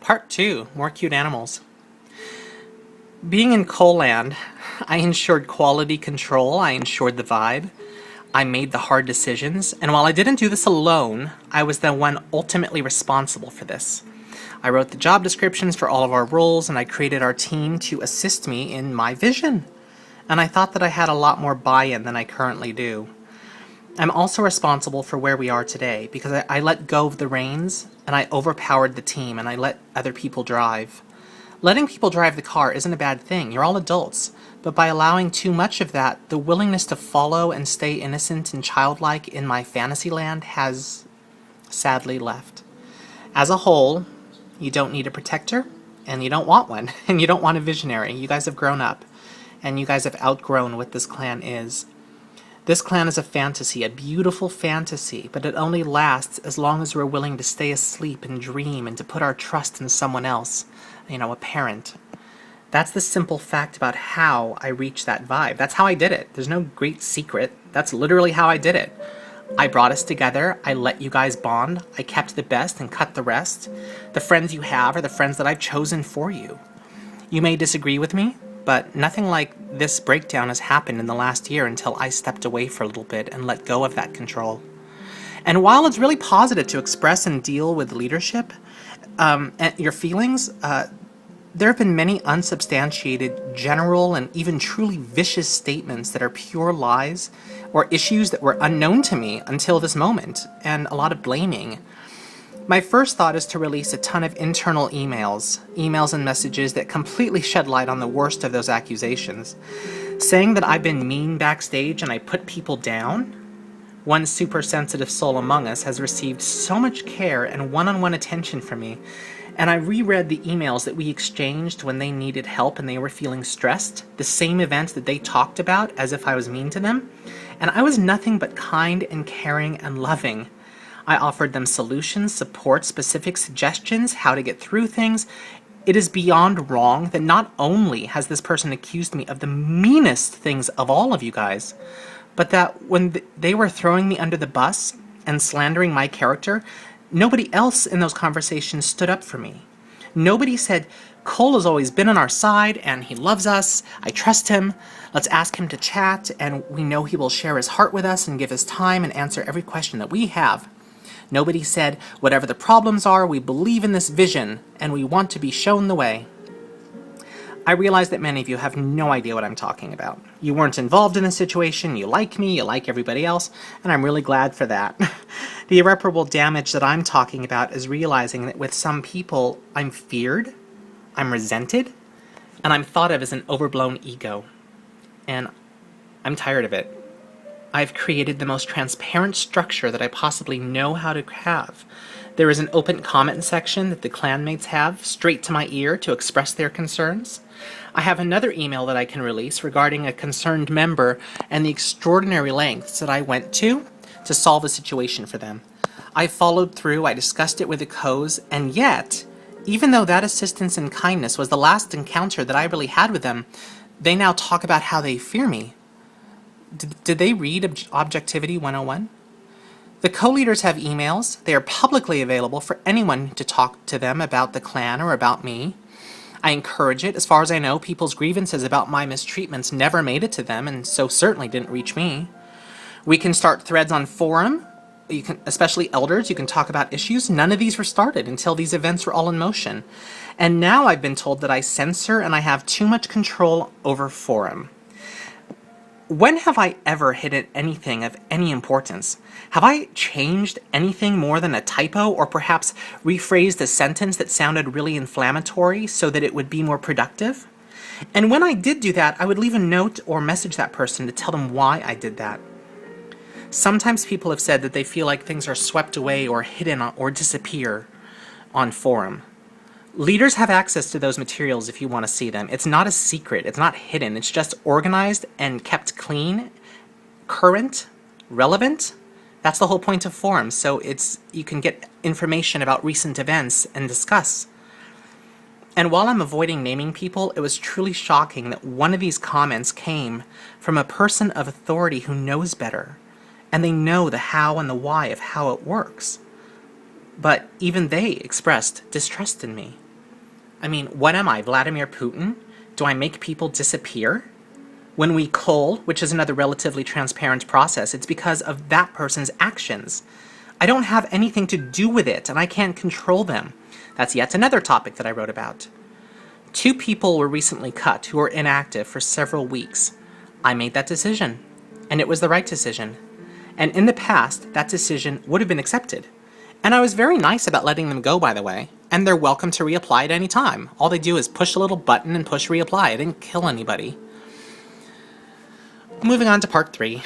Part 2, more cute animals. Being in Coalland, I ensured quality control, I ensured the vibe, I made the hard decisions, and while I didn't do this alone, I was the one ultimately responsible for this. I wrote the job descriptions for all of our roles, and I created our team to assist me in my vision. And I thought that I had a lot more buy-in than I currently do. I'm also responsible for where we are today because I let go of the reins and I overpowered the team and I let other people drive. Letting people drive the car isn't a bad thing. You're all adults. But by allowing too much of that, the willingness to follow and stay innocent and childlike in my fantasy land has sadly left. As a whole, you don't need a protector and you don't want one and you don't want a visionary. You guys have grown up and you guys have outgrown what this clan is. This clan is a fantasy, a beautiful fantasy, but it only lasts as long as we're willing to stay asleep and dream and to put our trust in someone else, a parent. That's the simple fact about how I reached that vibe. That's how I did it. There's no great secret. That's literally how I did it. I brought us together. I let you guys bond. I kept the best and cut the rest. The friends you have are the friends that I've chosen for you. You may disagree with me, but nothing like this breakdown has happened in the last year until I stepped away for a little bit and let go of that control. And while it's really positive to express and deal with leadership and your feelings, there have been many unsubstantiated, general, and even truly vicious statements that are pure lies or issues that were unknown to me until this moment, and a lot of blaming. My first thought is to release a ton of internal emails and messages that completely shed light on the worst of those accusations. Saying that I've been mean backstage and I put people down? One super sensitive soul among us has received so much care and one-on-one attention from me, and I reread the emails that we exchanged when they needed help and they were feeling stressed, the same events that they talked about as if I was mean to them, and I was nothing but kind and caring and loving. I offered them solutions, support, specific suggestions, how to get through things. It is beyond wrong that not only has this person accused me of the meanest things of all of you guys, but that when they were throwing me under the bus and slandering my character, nobody else in those conversations stood up for me. Nobody said, Cole has always been on our side and he loves us. I trust him. Let's ask him to chat and we know he will share his heart with us and give his time and answer every question that we have. Nobody said, whatever the problems are, we believe in this vision, and we want to be shown the way. I realize that many of you have no idea what I'm talking about. You weren't involved in the situation, you like me, you like everybody else, and I'm really glad for that. The irreparable damage that I'm talking about is realizing that with some people, I'm feared, I'm resented, and I'm thought of as an overblown ego. And I'm tired of it. I've created the most transparent structure that I possibly know how to have. There is an open comment section that the clanmates have, straight to my ear, to express their concerns. I have another email that I can release regarding a concerned member and the extraordinary lengths that I went to solve a situation for them. I followed through, I discussed it with the co's, and yet, even though that assistance and kindness was the last encounter that I really had with them, they now talk about how they fear me. Did they read Objectivity 101? The co-leaders have emails. They are publicly available for anyone to talk to them about the clan or about me. I encourage it. As far as I know, people's grievances about my mistreatments never made it to them, and so certainly didn't reach me. We can start threads on forum. You can, especially elders, you can talk about issues. None of these were started until these events were all in motion. And now I've been told that I censor and I have too much control over forum. When have I ever hidden anything of any importance? Have I changed anything more than a typo or perhaps rephrased a sentence that sounded really inflammatory so that it would be more productive? And when I did do that, I would leave a note or message that person to tell them why I did that. Sometimes people have said that they feel like things are swept away or hidden or disappear on forum. Leaders have access to those materials if you want to see them. It's not a secret. It's not hidden. It's just organized and kept clean, current, relevant. That's the whole point of forums. So you can get information about recent events and discuss. And while I'm avoiding naming people, it was truly shocking that one of these comments came from a person of authority who knows better. And they know the how and the why of how it works. But even they expressed distrust in me. I mean, what am I, Vladimir Putin? Do I make people disappear? When we cull, which is another relatively transparent process, it's because of that person's actions. I don't have anything to do with it, and I can't control them. That's yet another topic that I wrote about. 2 people were recently cut who were inactive for several weeks. I made that decision, and it was the right decision. And in the past, that decision would have been accepted. And I was very nice about letting them go, by the way, and they're welcome to reapply at any time. All they do is push a little button and push reapply. I didn't kill anybody. Moving on to part 3.